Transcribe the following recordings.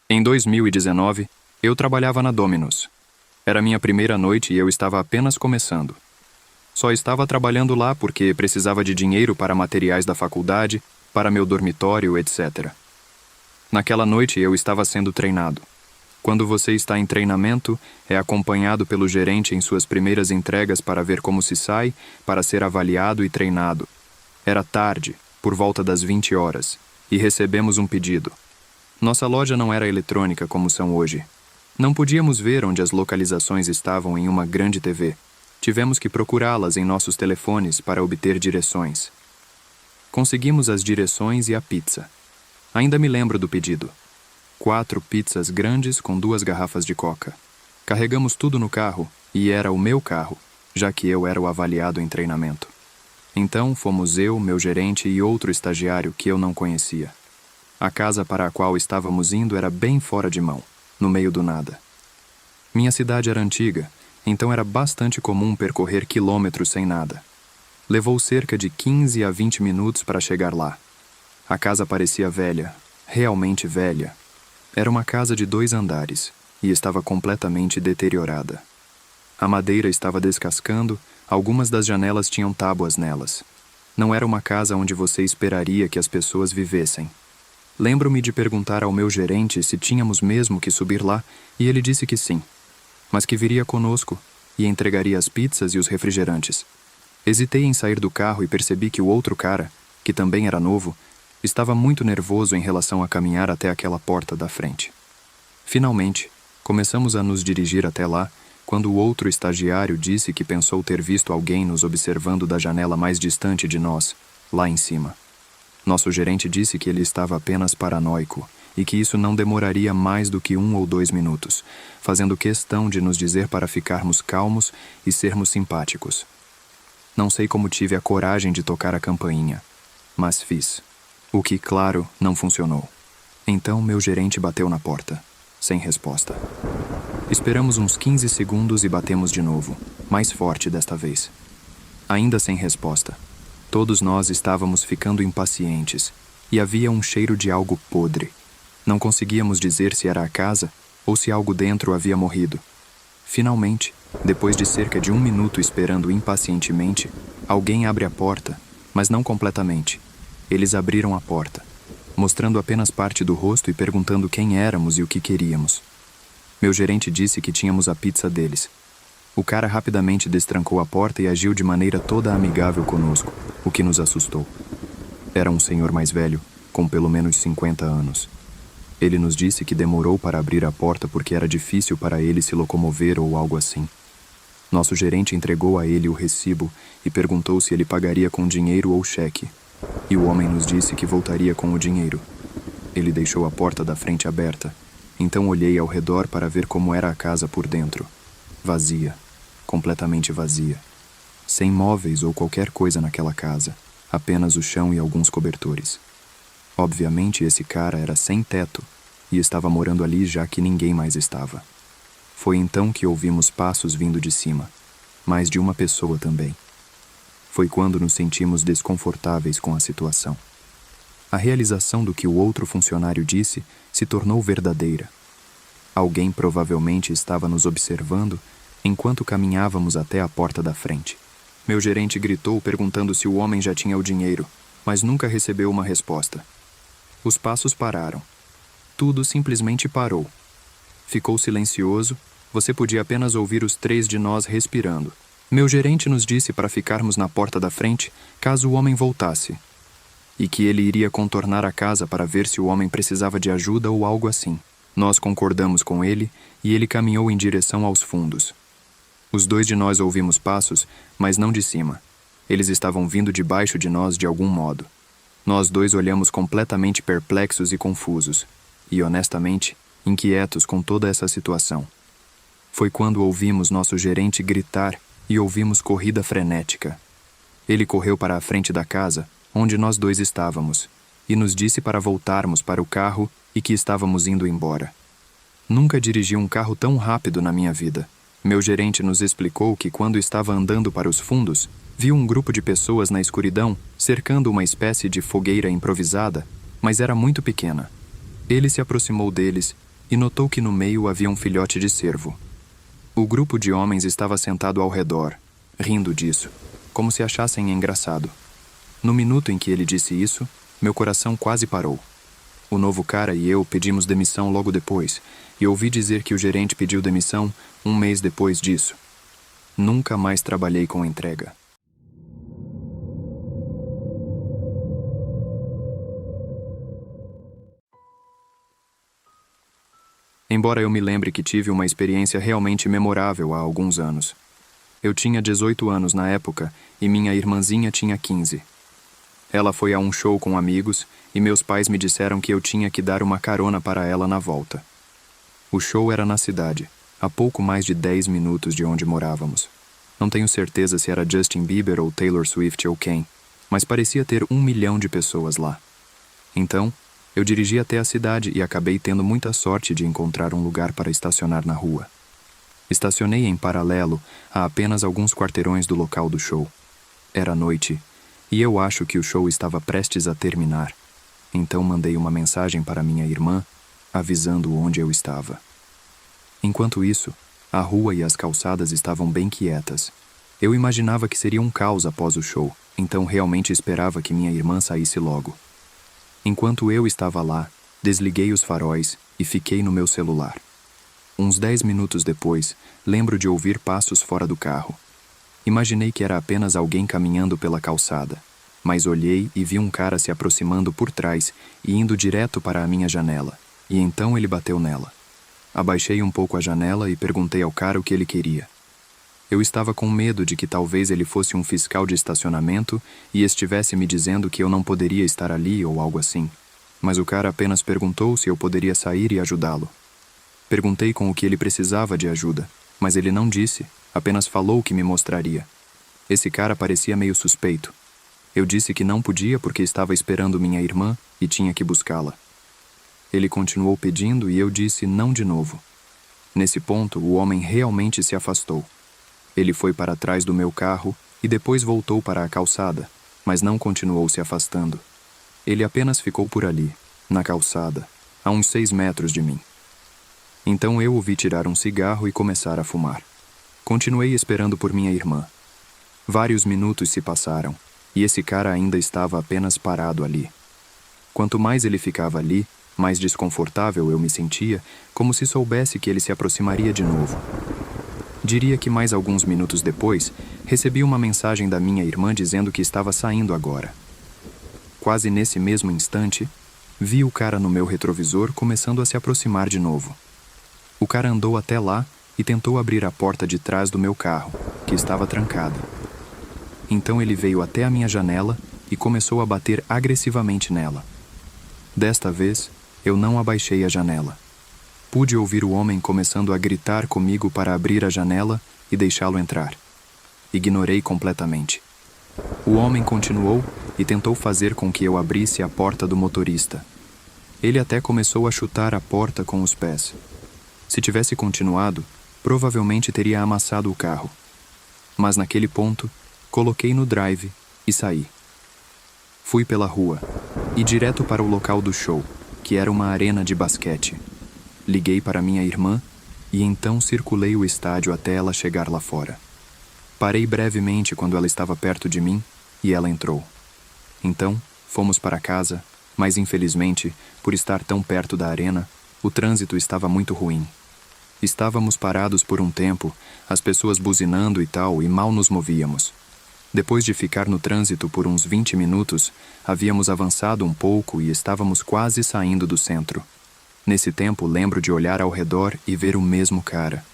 Em 2019, eu trabalhava na Domino's. Era minha primeira noite e eu estava apenas começando. Só estava trabalhando lá porque precisava de dinheiro para materiais da faculdade, para meu dormitório, etc. Naquela noite eu estava sendo treinado. Quando você está em treinamento, é acompanhado pelo gerente em suas primeiras entregas para ver como se sai, para ser avaliado e treinado. Era tarde, por volta das 20 horas, e recebemos um pedido. Nossa loja não era eletrônica como são hoje. Não podíamos ver onde as localizações estavam em uma grande TV. Tivemos que procurá-las em nossos telefones para obter direções. Conseguimos as direções e a pizza. Ainda me lembro do pedido. 4 pizzas grandes com 2 garrafas de coca. Carregamos tudo no carro, e era o meu carro, já que eu era o avaliado em treinamento. Então fomos eu, meu gerente e outro estagiário que eu não conhecia. A casa para a qual estávamos indo era bem fora de mão, no meio do nada. Minha cidade era antiga, então era bastante comum percorrer quilômetros sem nada. Levou cerca de 15 a 20 minutos para chegar lá. A casa parecia velha, realmente velha. Era uma casa de 2 andares e estava completamente deteriorada. A madeira estava descascando, algumas das janelas tinham tábuas nelas. Não era uma casa onde você esperaria que as pessoas vivessem. Lembro-me de perguntar ao meu gerente se tínhamos mesmo que subir lá e ele disse que sim, mas que viria conosco e entregaria as pizzas e os refrigerantes. Hesitei em sair do carro e percebi que o outro cara, que também era novo, estava muito nervoso em relação a caminhar até aquela porta da frente. Finalmente, começamos a nos dirigir até lá, quando o outro estagiário disse que pensou ter visto alguém nos observando da janela mais distante de nós, lá em cima. Nosso gerente disse que ele estava apenas paranoico e que isso não demoraria mais do que 1 ou 2 minutos, fazendo questão de nos dizer para ficarmos calmos e sermos simpáticos. Não sei como tive a coragem de tocar a campainha, mas fiz. O que, claro, não funcionou. Então meu gerente bateu na porta, sem resposta. Esperamos uns 15 segundos e batemos de novo, mais forte desta vez. Ainda sem resposta. Todos nós estávamos ficando impacientes e havia um cheiro de algo podre. Não conseguíamos dizer se era a casa ou se algo dentro havia morrido. Finalmente, depois de cerca de 1 minuto esperando impacientemente, alguém abre a porta, mas não completamente. Eles abriram a porta, mostrando apenas parte do rosto e perguntando quem éramos e o que queríamos. Meu gerente disse que tínhamos a pizza deles. O cara rapidamente destrancou a porta e agiu de maneira toda amigável conosco, o que nos assustou. Era um senhor mais velho, com pelo menos 50 anos. Ele nos disse que demorou para abrir a porta porque era difícil para ele se locomover ou algo assim. Nosso gerente entregou a ele o recibo e perguntou se ele pagaria com dinheiro ou cheque. E o homem nos disse que voltaria com o dinheiro. Ele deixou a porta da frente aberta, então olhei ao redor para ver como era a casa por dentro. Vazia. Completamente vazia. Sem móveis ou qualquer coisa naquela casa, apenas o chão e alguns cobertores. Obviamente esse cara era sem teto e estava morando ali já que ninguém mais estava. Foi então que ouvimos passos vindo de cima, mais de uma pessoa também. Foi quando nos sentimos desconfortáveis com a situação. A realização do que o outro funcionário disse se tornou verdadeira. Alguém provavelmente estava nos observando enquanto caminhávamos até a porta da frente. Meu gerente gritou perguntando se o homem já tinha o dinheiro, mas nunca recebeu uma resposta. Os passos pararam. Tudo simplesmente parou. Ficou silencioso, você podia apenas ouvir os 3 de nós respirando. Meu gerente nos disse para ficarmos na porta da frente caso o homem voltasse, e que ele iria contornar a casa para ver se o homem precisava de ajuda ou algo assim. Nós concordamos com ele e ele caminhou em direção aos fundos. Os 2 de nós ouvimos passos, mas não de cima. Eles estavam vindo debaixo de nós de algum modo. Nós 2 olhamos completamente perplexos e confusos, e honestamente, inquietos com toda essa situação. Foi quando ouvimos nosso gerente gritar e ouvimos corrida frenética. Ele correu para a frente da casa, onde nós 2 estávamos, e nos disse para voltarmos para o carro e que estávamos indo embora. Nunca dirigi um carro tão rápido na minha vida. Meu gerente nos explicou que quando estava andando para os fundos, viu um grupo de pessoas na escuridão cercando uma espécie de fogueira improvisada, mas era muito pequena. Ele se aproximou deles e notou que no meio havia um filhote de cervo. O grupo de homens estava sentado ao redor, rindo disso, como se achassem engraçado. No minuto em que ele disse isso, meu coração quase parou. O novo cara e eu pedimos demissão logo depois, e ouvi dizer que o gerente pediu demissão um mês depois disso. Nunca mais trabalhei com entrega. Embora eu me lembre que tive uma experiência realmente memorável há alguns anos. Eu tinha 18 anos na época e minha irmãzinha tinha 15. Ela foi a um show com amigos e meus pais me disseram que eu tinha que dar uma carona para ela na volta. O show era na cidade, a pouco mais de 10 minutos de onde morávamos. Não tenho certeza se era Justin Bieber ou Taylor Swift ou quem, mas parecia ter 1 milhão de pessoas lá. Então, eu dirigi até a cidade e acabei tendo muita sorte de encontrar um lugar para estacionar na rua. Estacionei em paralelo a apenas alguns quarteirões do local do show. Era noite, e eu acho que o show estava prestes a terminar. Então mandei uma mensagem para minha irmã, avisando onde eu estava. Enquanto isso, a rua e as calçadas estavam bem quietas. Eu imaginava que seria um caos após o show, então realmente esperava que minha irmã saísse logo. Enquanto eu estava lá, desliguei os faróis e fiquei no meu celular. Uns 10 minutos depois, lembro de ouvir passos fora do carro. Imaginei que era apenas alguém caminhando pela calçada, mas olhei e vi um cara se aproximando por trás e indo direto para a minha janela, e então ele bateu nela. Abaixei um pouco a janela e perguntei ao cara o que ele queria. Eu estava com medo de que talvez ele fosse um fiscal de estacionamento e estivesse me dizendo que eu não poderia estar ali ou algo assim. Mas o cara apenas perguntou se eu poderia sair e ajudá-lo. Perguntei com o que ele precisava de ajuda, mas ele não disse, apenas falou que me mostraria. Esse cara parecia meio suspeito. Eu disse que não podia porque estava esperando minha irmã e tinha que buscá-la. Ele continuou pedindo e eu disse não de novo. Nesse ponto, o homem realmente se afastou. Ele foi para trás do meu carro e depois voltou para a calçada, mas não continuou se afastando. Ele apenas ficou por ali, na calçada, a uns 6 metros de mim. Então eu o vi tirar um cigarro e começar a fumar. Continuei esperando por minha irmã. Vários minutos se passaram, e esse cara ainda estava apenas parado ali. Quanto mais ele ficava ali, mais desconfortável eu me sentia, como se soubesse que ele se aproximaria de novo. Diria que mais alguns minutos depois, recebi uma mensagem da minha irmã dizendo que estava saindo agora. Quase nesse mesmo instante, vi o cara no meu retrovisor começando a se aproximar de novo. O cara andou até lá e tentou abrir a porta de trás do meu carro, que estava trancada. Então ele veio até a minha janela e começou a bater agressivamente nela. Desta vez, eu não abaixei a janela. Pude ouvir o homem começando a gritar comigo para abrir a janela e deixá-lo entrar. Ignorei completamente. O homem continuou e tentou fazer com que eu abrisse a porta do motorista. Ele até começou a chutar a porta com os pés. Se tivesse continuado, provavelmente teria amassado o carro. Mas naquele ponto, coloquei no drive e saí. Fui pela rua e direto para o local do show, que era uma arena de basquete. Liguei para minha irmã e então circulei o estádio até ela chegar lá fora. Parei brevemente quando ela estava perto de mim e ela entrou. Então, fomos para casa, mas infelizmente, por estar tão perto da arena, o trânsito estava muito ruim. Estávamos parados por um tempo, as pessoas buzinando e tal, e mal nos movíamos. Depois de ficar no trânsito por uns 20 minutos, havíamos avançado um pouco e estávamos quase saindo do centro. Nesse tempo, lembro de olhar ao redor e ver o mesmo cara.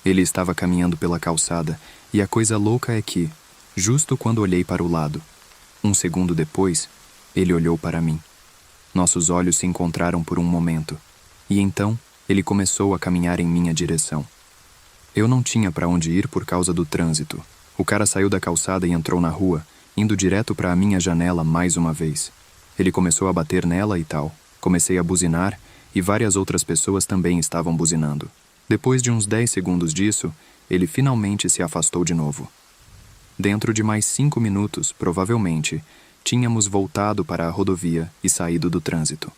Ele estava caminhando pela calçada, e a coisa louca é que, justo quando olhei para o lado, um segundo depois, ele olhou para mim. Nossos olhos se encontraram por um momento, e então ele começou a caminhar em minha direção. Eu não tinha para onde ir por causa do trânsito. O cara saiu da calçada e entrou na rua, indo direto para a minha janela mais uma vez. Ele começou a bater nela e tal. Comecei a buzinar, e várias outras pessoas também estavam buzinando. Depois de uns 10 segundos disso, ele finalmente se afastou de novo. Dentro de mais 5 minutos, provavelmente, tínhamos voltado para a rodovia e saído do trânsito.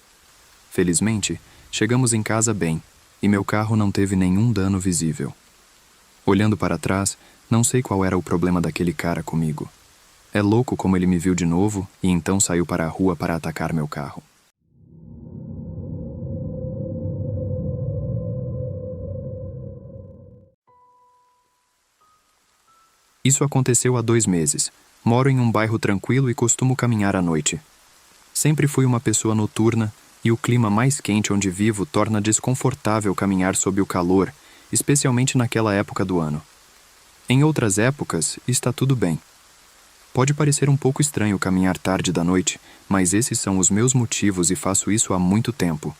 Felizmente, chegamos em casa bem, e meu carro não teve nenhum dano visível. Olhando para trás, não sei qual era o problema daquele cara comigo. É louco como ele me viu de novo e então saiu para a rua para atacar meu carro. Isso aconteceu há 2 meses. Moro em um bairro tranquilo e costumo caminhar à noite. Sempre fui uma pessoa noturna e o clima mais quente onde vivo torna desconfortável caminhar sob o calor, especialmente naquela época do ano. Em outras épocas, está tudo bem. Pode parecer um pouco estranho caminhar tarde da noite, mas esses são os meus motivos e faço isso há muito tempo.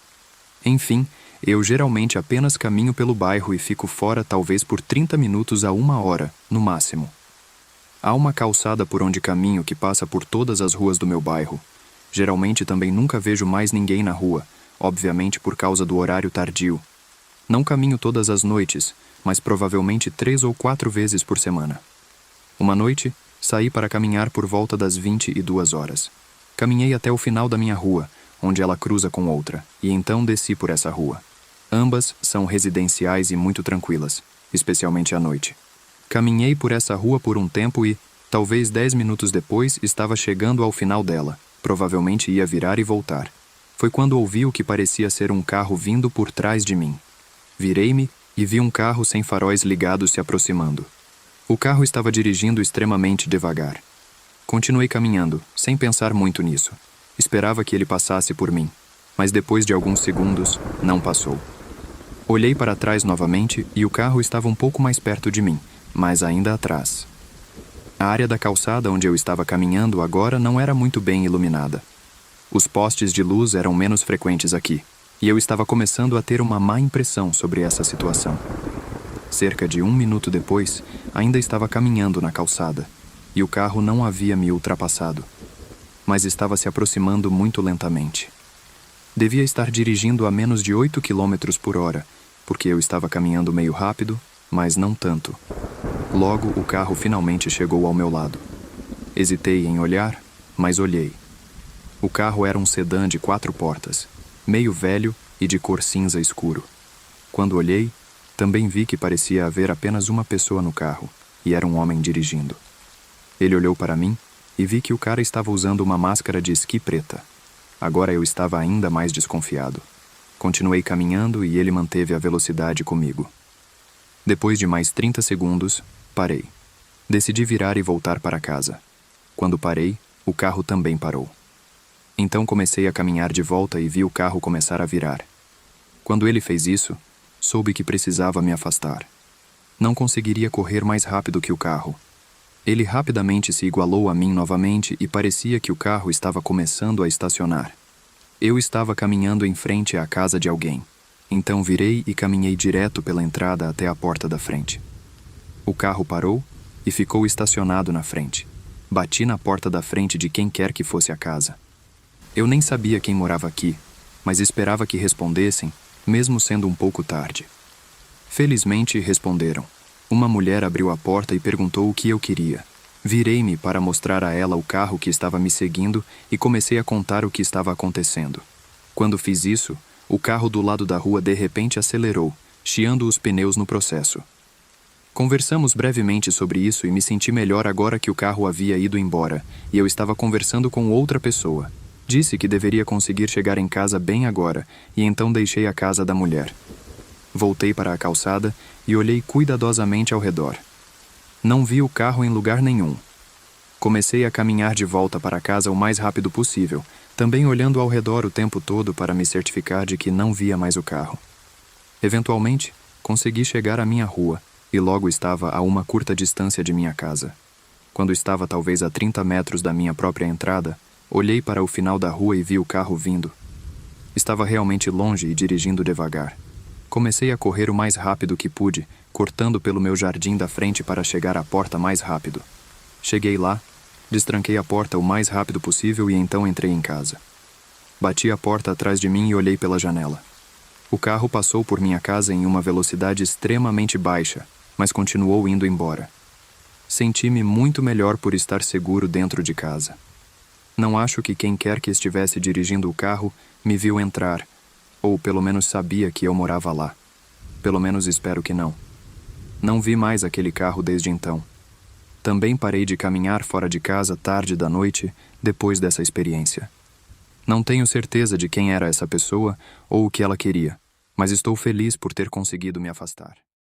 Enfim, eu geralmente apenas caminho pelo bairro e fico fora talvez por 30 minutos a 1 hora, no máximo. Há uma calçada por onde caminho que passa por todas as ruas do meu bairro. Geralmente também nunca vejo mais ninguém na rua, obviamente por causa do horário tardio. Não caminho todas as noites, mas provavelmente 3 ou 4 vezes por semana. Uma noite, saí para caminhar por volta das 22 horas. Caminhei até o final da minha rua, onde ela cruza com outra, e então desci por essa rua. Ambas são residenciais e muito tranquilas, especialmente à noite. Caminhei por essa rua por um tempo e, talvez 10 minutos depois, estava chegando ao final dela. Provavelmente ia virar e voltar. Foi quando ouvi o que parecia ser um carro vindo por trás de mim. Virei-me e vi um carro sem faróis ligados se aproximando. O carro estava dirigindo extremamente devagar. Continuei caminhando, sem pensar muito nisso. Esperava que ele passasse por mim, mas depois de alguns segundos, não passou. Olhei para trás novamente e o carro estava um pouco mais perto de mim, mas ainda atrás. A área da calçada onde eu estava caminhando agora não era muito bem iluminada. Os postes de luz eram menos frequentes aqui, e eu estava começando a ter uma má impressão sobre essa situação. Cerca de 1 minuto depois, ainda estava caminhando na calçada, e o carro não havia me ultrapassado, mas estava se aproximando muito lentamente. Devia estar dirigindo a menos de 8 km por hora, porque eu estava caminhando meio rápido, mas não tanto. Logo, o carro finalmente chegou ao meu lado. Hesitei em olhar, mas olhei. O carro era um sedã de 4 portas, meio velho e de cor cinza escuro. Quando olhei, também vi que parecia haver apenas uma pessoa no carro, e era um homem dirigindo. Ele olhou para mim e vi que o cara estava usando uma máscara de esqui preta. Agora eu estava ainda mais desconfiado. Continuei caminhando e ele manteve a velocidade comigo. Depois de mais 30 segundos, parei. Decidi virar e voltar para casa. Quando parei, o carro também parou. Então comecei a caminhar de volta e vi o carro começar a virar. Quando ele fez isso, soube que precisava me afastar. Não conseguiria correr mais rápido que o carro. Ele rapidamente se igualou a mim novamente e parecia que o carro estava começando a estacionar. Eu estava caminhando em frente à casa de alguém. Então virei e caminhei direto pela entrada até a porta da frente. O carro parou e ficou estacionado na frente. Bati na porta da frente de quem quer que fosse a casa. Eu nem sabia quem morava aqui, mas esperava que respondessem, mesmo sendo um pouco tarde. Felizmente responderam. Uma mulher abriu a porta e perguntou o que eu queria. Virei-me para mostrar a ela o carro que estava me seguindo e comecei a contar o que estava acontecendo. Quando fiz isso, o carro do lado da rua de repente acelerou, chiando os pneus no processo. Conversamos brevemente sobre isso e me senti melhor agora que o carro havia ido embora e eu estava conversando com outra pessoa. Disse que deveria conseguir chegar em casa bem agora e então deixei a casa da mulher. Voltei para a calçada e olhei cuidadosamente ao redor. Não vi o carro em lugar nenhum. Comecei a caminhar de volta para casa o mais rápido possível, também olhando ao redor o tempo todo para me certificar de que não via mais o carro. Eventualmente, consegui chegar à minha rua e logo estava a uma curta distância de minha casa. Quando estava talvez a 30 metros da minha própria entrada, olhei para o final da rua e vi o carro vindo. Estava realmente longe e dirigindo devagar. Comecei a correr o mais rápido que pude, cortando pelo meu jardim da frente para chegar à porta mais rápido. Cheguei lá, destranquei a porta o mais rápido possível e então entrei em casa. Bati a porta atrás de mim e olhei pela janela. O carro passou por minha casa em uma velocidade extremamente baixa, mas continuou indo embora. Senti-me muito melhor por estar seguro dentro de casa. Não acho que quem quer que estivesse dirigindo o carro me viu entrar, ou pelo menos sabia que eu morava lá. Pelo menos espero que não. Não vi mais aquele carro desde então. Também parei de caminhar fora de casa tarde da noite depois dessa experiência. Não tenho certeza de quem era essa pessoa ou o que ela queria, mas estou feliz por ter conseguido me afastar.